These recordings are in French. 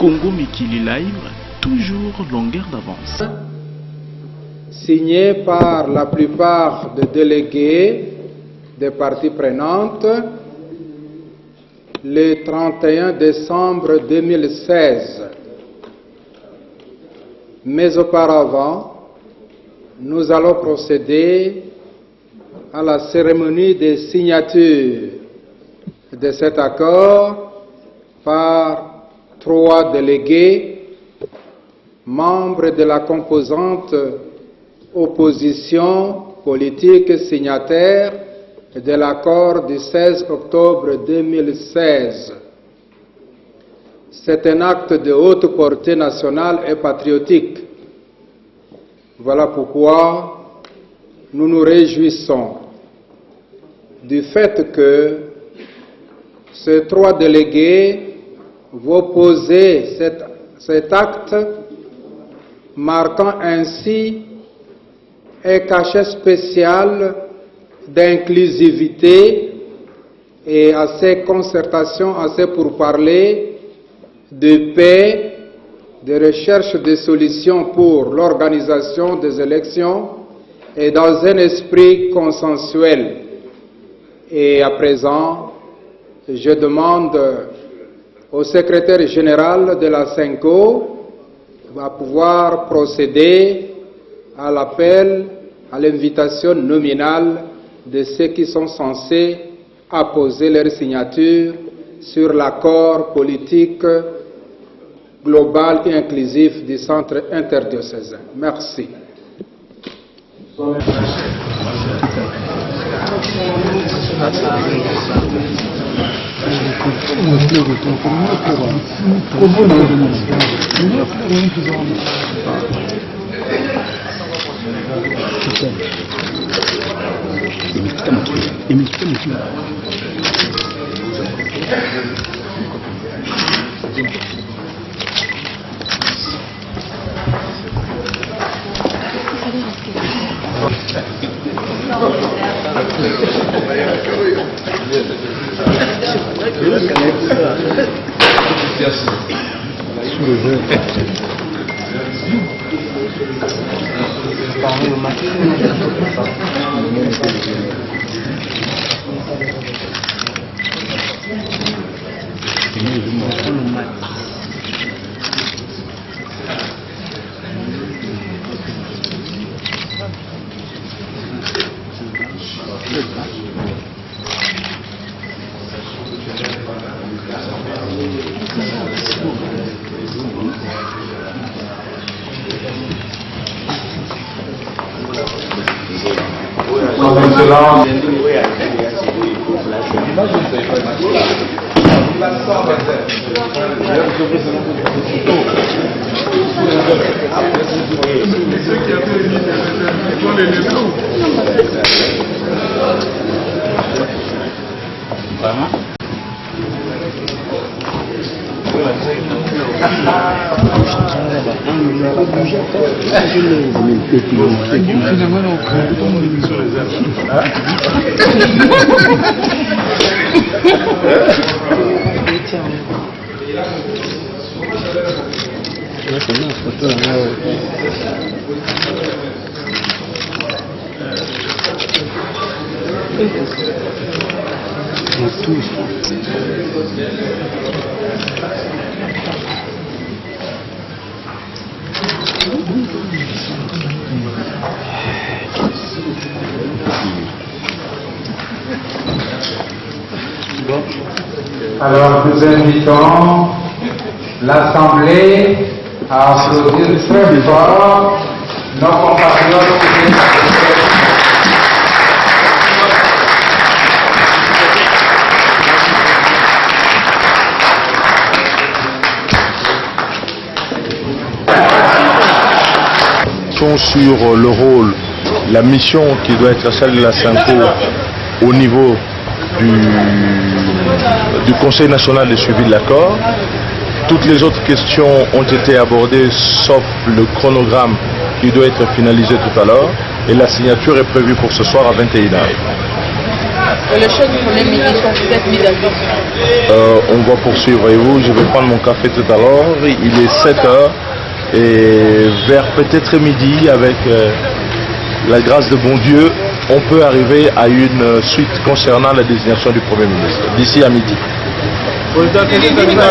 Congo Mikili Live, toujours longueur d'avance. Signé par la plupart des délégués des parties prenantes le 31 décembre 2016. Mais auparavant, nous allons procéder à la cérémonie de signature de cet accord par 3 délégués, membres de la composante opposition politique signataire de l'accord du 16 octobre 2016. C'est un acte de haute portée nationale et patriotique. Voilà pourquoi nous nous réjouissons du fait que ces 3 délégués vont poser cet acte, marquant ainsi un cachet spécial d'inclusivité et à ces concertations, à ces pourparlers de paix, de recherche de solutions pour l'organisation des élections et dans un esprit consensuel. Et à présent, je demande au secrétaire général de la CENCO va pouvoir procéder à l'appel, à l'invitation nominale de ceux qui sont censés apposer leur signature sur l'accord politique global et inclusif du centre interdiocésain. Merci. Alors nous invitons l'Assemblée à applaudir très fort nos compatriotes qui sur le rôle, la mission qui doit être celle de la CENCO au niveau du Conseil national de suivi de l'accord. Toutes les autres questions ont été abordées sauf le chronogramme qui doit être finalisé tout à l'heure et la signature est prévue pour ce soir à 21h. Le choix du Premier ministre, vous êtes mis d'accord? On va poursuivre, voyez-vous, je vais prendre mon café tout à l'heure, il est 7h et vers peut-être midi, avec la grâce de bon Dieu, on peut arriver à une suite concernant la désignation du Premier ministre, d'ici à midi.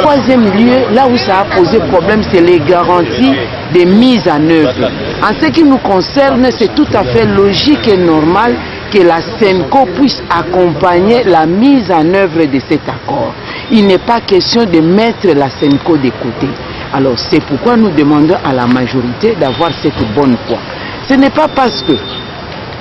Troisième lieu, là où ça a posé problème, c'est les garanties des mises en œuvre. En ce qui nous concerne, c'est tout à fait logique et normal que la SENCO puisse accompagner la mise en œuvre de cet accord. Il n'est pas question de mettre la SENCO de côté. Alors c'est pourquoi nous demandons à la majorité d'avoir cette bonne foi. Ce n'est pas parce que,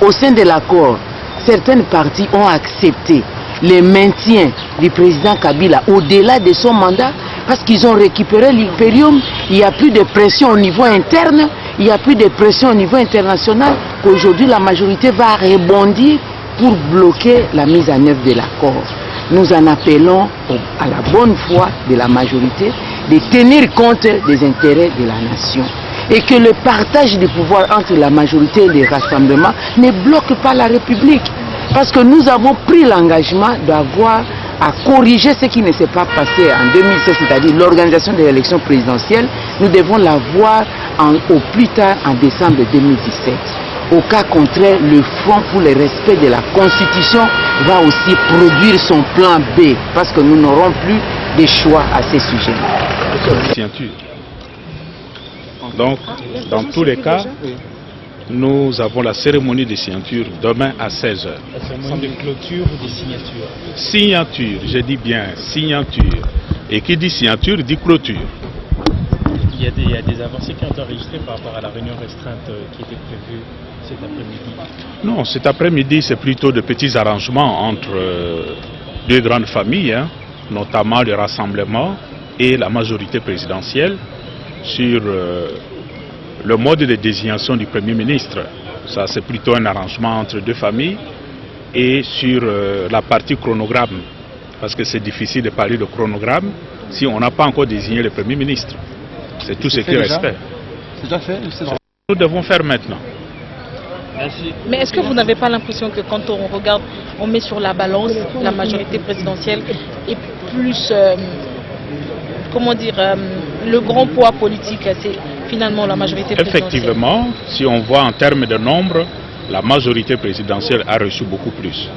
au sein de l'accord, certaines parties ont accepté le maintien du président Kabila au-delà de son mandat, parce qu'ils ont récupéré l'Imperium, il n'y a plus de pression au niveau interne, il n'y a plus de pression au niveau international, qu'aujourd'hui la majorité va rebondir pour bloquer la mise en œuvre de l'accord. Nous en appelons à la bonne foi de la majorité de tenir compte des intérêts de la nation. Et que le partage du pouvoir entre la majorité et les rassemblements ne bloque pas la République. Parce que nous avons pris l'engagement d'avoir à corriger ce qui ne s'est pas passé en 2016, c'est-à-dire l'organisation de l'élection présidentielle. Nous devons la voir au plus tard en décembre 2017. Au cas contraire, le Front pour le respect de la Constitution va aussi produire son plan B, parce que nous n'aurons plus de choix à ce sujet. Donc, dans tous les cas, nous avons la cérémonie de signature demain à 16h. La cérémonie de clôture ou de signature? Signature, je dis bien signature. Et qui dit signature dit clôture. Il y a des avancées qui ont été enregistrées par rapport à la réunion restreinte qui était prévue cet après-midi? Non, cet après-midi, c'est plutôt de petits arrangements entre deux grandes familles, notamment le rassemblement et la majorité présidentielle, sur le mode de désignation du Premier ministre. Ça, c'est plutôt un arrangement entre deux familles. Et sur la partie chronogramme, parce que c'est difficile de parler de chronogramme si on n'a pas encore désigné le Premier ministre. C'est tout ce qui reste. C'est déjà fait? Nous devons faire maintenant. Merci. Mais est-ce que vous n'avez pas l'impression que quand on regarde, on met sur la balance la majorité présidentielle et plus, comment dire, le grand poids politique, c'est finalement la majorité présidentielle? Effectivement, si on voit en termes de nombre, la majorité présidentielle a reçu beaucoup plus.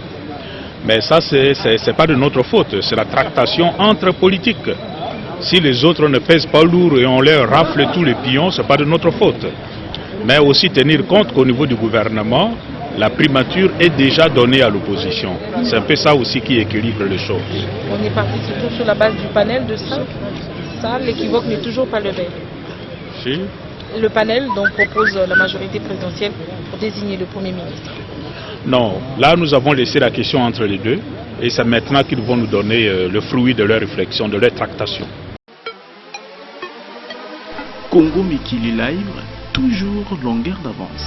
Mais ça, c'est pas de notre faute, c'est la tractation entre politiques. Si les autres ne pèsent pas lourd et on leur rafle tous les pions, ce n'est pas de notre faute. Mais aussi tenir compte qu'au niveau du gouvernement, la primature est déjà donnée à l'opposition. C'est un peu ça aussi qui équilibre les choses. On est parti surtout sur la base du panel de 5. Ça, l'équivoque n'est toujours pas levé. Si. Le panel dont propose la majorité présidentielle pour désigner le Premier ministre. Non, là nous avons laissé la question entre les deux et c'est maintenant qu'ils vont nous donner le fruit de leur réflexion, de leur tractation. Congo Mikili Live, toujours longueur d'avance.